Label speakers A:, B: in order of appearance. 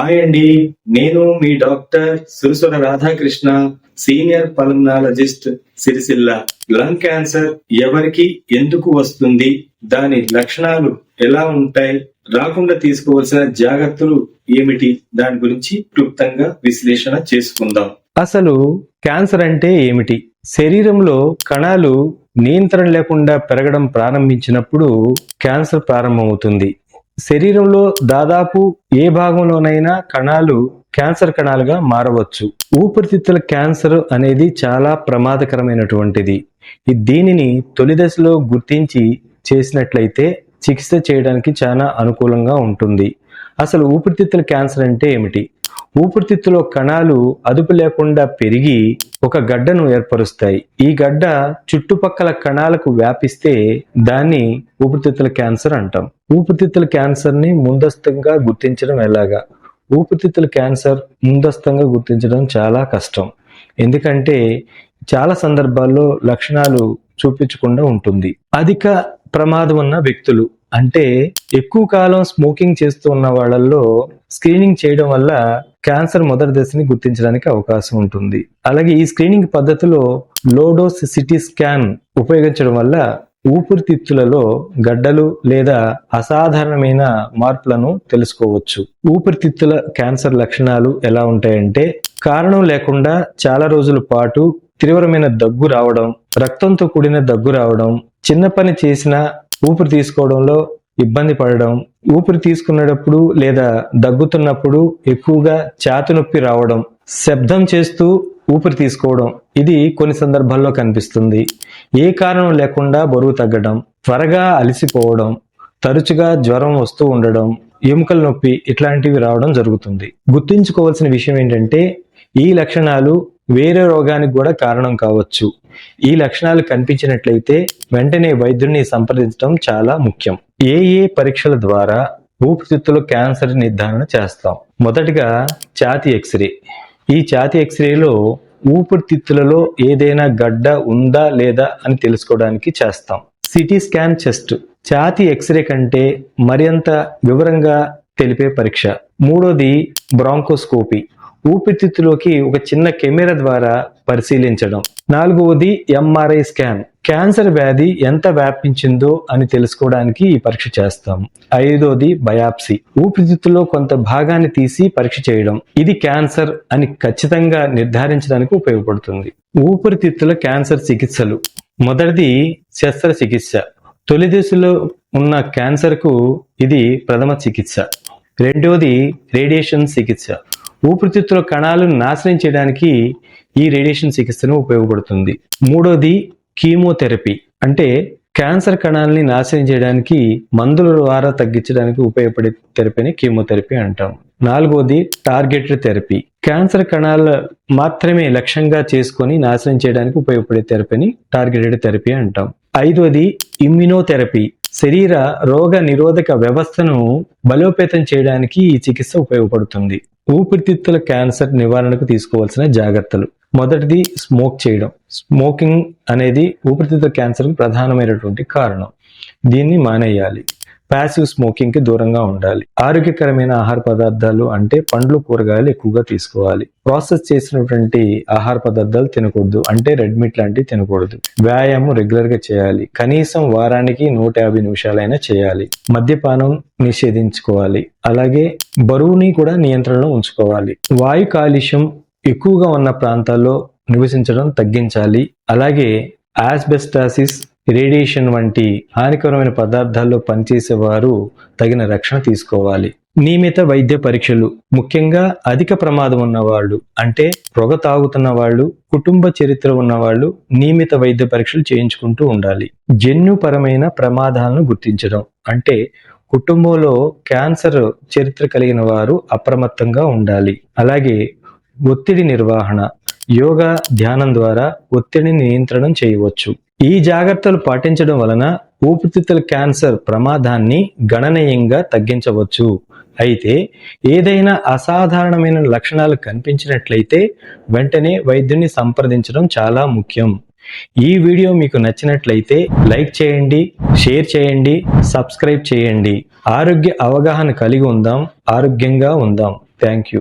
A: Hi అండి, నేను మీ doctor Surasura Radhakrishna, senior pulmonologist, Sircilla. Lung cancer ఎవరికి ఎందుకు వస్తుంది, దాని లక్షణాలు ఎలా ఉంటాయి, రాకుండా తీసుకోవాల్సిన జాగ్రత్తలు ఏమిటి, దాని గురించి క్లుప్తంగా విశ్లేషణ చేసుకుందాం.
B: అసలు క్యాన్సర్ అంటే ఏమిటి? శరీరంలో కణాలు నియంత్రణ లేకుండా పెరగడం ప్రారంభించినప్పుడు క్యాన్సర్ ప్రారంభమవుతుంది. శరీరంలో దాదాపు ఏ భాగంలోనైనా కణాలు క్యాన్సర్ కణాలుగా మారవచ్చు. ఊపిరితిత్తుల క్యాన్సర్ అనేది చాలా ప్రమాదకరమైనటువంటిది. దీనిని తొలి దశలో గుర్తించి చేసినట్లయితే చికిత్స చేయడానికి చాలా అనుకూలంగా ఉంటుంది. అసలు ఊపిరితిత్తుల క్యాన్సర్ అంటే ఏమిటి? ఊపిరితిత్తులో కణాలు అదుపు లేకుండా పెరిగి ఒక గడ్డను ఏర్పరుస్తాయి. ఈ గడ్డ చుట్టుపక్కల కణాలకు వ్యాపిస్తే దాన్ని ఊపిరితిత్తుల క్యాన్సర్ అంటాం. ఊపిరితిత్తుల క్యాన్సర్ ని ముందస్తుగా గుర్తించడం ఎలాగా? ఊపిరితిత్తుల క్యాన్సర్ ముందస్తుగా గుర్తించడం చాలా కష్టం. ఎందుకంటే చాలా సందర్భాల్లో లక్షణాలు చూపించకుండా ఉంటుంది. అధిక ప్రమాదం ఉన్న వ్యక్తులు, అంటే ఎక్కువ కాలం స్మోకింగ్ చేస్తూ ఉన్న వాళ్ళల్లో స్క్రీనింగ్ చేయడం వల్ల క్యాన్సర్ మొదటి దశని గుర్తించడానికి అవకాశం ఉంటుంది. అలాగే ఈ స్క్రీనింగ్ పద్ధతిలో లోడోస్ సిటీ స్కాన్ ఉపయోగించడం వల్ల ఊపిరితిత్తులలో గడ్డలు లేదా అసాధారణమైన మార్పులను తెలుసుకోవచ్చు. ఊపిరితిత్తుల క్యాన్సర్ లక్షణాలు ఎలా ఉంటాయంటే, కారణం లేకుండా చాలా రోజుల పాటు తీవ్రమైన దగ్గు రావడం, రక్తంతో కూడిన దగ్గు రావడం, చిన్న పని చేసినా ఊపిరి తీసుకోవడంలో ఇబ్బంది పడడం, ఊపిరి తీసుకునేటప్పుడు లేదా దగ్గుతున్నప్పుడు ఎక్కువగా ఛాతీ నొప్పి రావడం, శబ్దం చేస్తూ ఊపిరి తీసుకోవడం, ఇది కొన్ని సందర్భాల్లో కనిపిస్తుంది. ఏ కారణం లేకుండా బరువు తగ్గడం, త్వరగా అలసిపోవడం, తరచుగా జ్వరం వస్తూ ఉండడం, ఎముకల నొప్పి, ఇట్లాంటివి రావడం జరుగుతుంది. గుర్తుంచుకోవాల్సిన విషయం ఏంటంటే, ఈ లక్షణాలు వేరే రోగానికి కూడా కారణం కావచ్చు. ఈ లక్షణాలు కనిపించినట్లయితే వెంటనే వైద్యుడిని సంప్రదించడం చాలా ముఖ్యం. ఏ పరీక్షల ద్వారా ఊపిరితిత్తుల క్యాన్సర్ నిర్ధారణ చేస్తాం? మొదటిగా ఛాతీ ఎక్స్రే. ఈ ఛాతీ ఎక్స్రేలో ఊపిరితిత్తులలో ఏదైనా గడ్డ ఉందా లేదా అని తెలుసుకోవడానికి చేస్తాం. సిటీ స్కాన్ చెస్ట్ ఛాతీ ఎక్స్రే కంటే మరింత వివరంగా తెలిపే పరీక్ష. మూడోది బ్రాంకోస్కోపీ, ఊపిరితిత్తులోకి ఒక చిన్న కెమెరా ద్వారా పరిశీలించడం. నాలుగవది ఎంఆర్ఐ స్కాన్, క్యాన్సర్ వ్యాధి ఎంత వ్యాపించిందో అని తెలుసుకోవడానికి ఈ పరీక్ష చేస్తాం. ఐదోది బయాప్సీ, ఊపిరితిత్తులో కొంత భాగాన్ని తీసి పరీక్ష చేయడం. ఇది క్యాన్సర్ అని ఖచ్చితంగా నిర్ధారించడానికి ఉపయోగపడుతుంది. ఊపిరితిత్తుల క్యాన్సర్ చికిత్సలు. మొదటిది శస్త్రచికిత్స. తొలి దశలో ఉన్న క్యాన్సర్ కు ఇది ప్రథమ చికిత్స. రెండవది రేడియేషన్ చికిత్స. ఊపిరితిత్తుల కణాలను నాశనం చేయడానికి ఈ రేడియేషన్ చికిత్సను ఉపయోగపడుతుంది. మూడోది కీమోథెరపీ, అంటే క్యాన్సర్ కణాలని నాశనం చేయడానికి మందుల ద్వారా తగ్గించడానికి ఉపయోగపడే థెరపీని కీమోథెరపీ అంటాం. నాలుగోది టార్గెటెడ్ థెరపీ, క్యాన్సర్ కణాల మాత్రమే లక్ష్యంగా చేసుకొని నాశనం చేయడానికి ఉపయోగపడే థెరపీని టార్గెటెడ్ థెరపీ అంటాం. ఐదోది ఇమ్యునోథెరపీ, శరీర రోగ నిరోధక వ్యవస్థను బలోపేతం చేయడానికి ఈ చికిత్స ఉపయోగపడుతుంది. ఊపిరితిత్తుల క్యాన్సర్ నివారణకు తీసుకోవాల్సిన జాగ్రత్తలు. మొదటిది స్మోక్ చేయడం. స్మోకింగ్ అనేది ఊపిరితిత్తుల క్యాన్సర్కి ప్రధానమైనటువంటి కారణం. దీన్ని మానేయాలి. ప్యాసివ్ స్మోకింగ్ కి దూరంగా ఉండాలి. ఆరోగ్యకరమైన ఆహార పదార్థాలు అంటే పండ్లు, కూరగాయలు ఎక్కువగా తీసుకోవాలి. ప్రాసెస్ చేసినటువంటి ఆహార పదార్థాలు తినకూడదు, అంటే రెడ్ మీట్ లాంటివి తినకూడదు. వ్యాయామం రెగ్యులర్ గా చేయాలి. కనీసం వారానికి 150 నిమిషాలైనా చేయాలి. మద్యపానం నిషేధించుకోవాలి. అలాగే బరువుని కూడా నియంత్రణలో ఉంచుకోవాలి. వాయు కాలుష్యం ఎక్కువగా ఉన్న ప్రాంతాల్లో నివసించడం తగ్గించాలి. అలాగే ఆస్బెస్టాసిస్, రేడియేషన్ వంటి హానికరమైన పదార్థాల్లో పనిచేసే వారు తగిన రక్షణ తీసుకోవాలి. నియమిత వైద్య పరీక్షలు, ముఖ్యంగా అధిక ప్రమాదం ఉన్నవాళ్ళు, అంటే పొగ తాగుతున్న వాళ్ళు, కుటుంబ చరిత్ర ఉన్నవాళ్ళు నియమిత వైద్య పరీక్షలు చేయించుకుంటూ ఉండాలి. జన్యుపరమైన ప్రమాదాలను గుర్తించడం, అంటే కుటుంబంలో క్యాన్సర్ చరిత్ర కలిగిన వారు అప్రమత్తంగా ఉండాలి. అలాగే ఒత్తిడి నిర్వహణ, యోగా, ధ్యానం ద్వారా ఒత్తిడిని నియంత్రణం చేయవచ్చు. ఈ జాగ్రత్తలు పాటించడం వలన ఊపిరితిత్తుల క్యాన్సర్ ప్రమాదాన్ని గణనీయంగా తగ్గించవచ్చు. అయితే ఏదైనా అసాధారణమైన లక్షణాలు కనిపించినట్లయితే వెంటనే వైద్యుని సంప్రదించడం చాలా ముఖ్యం. ఈ వీడియో మీకు నచ్చినట్లయితే లైక్ చేయండి, షేర్ చేయండి, సబ్స్క్రైబ్ చేయండి. ఆరోగ్య అవగాహన కలిగి ఉందాం, ఆరోగ్యంగా ఉందాం. Thank you.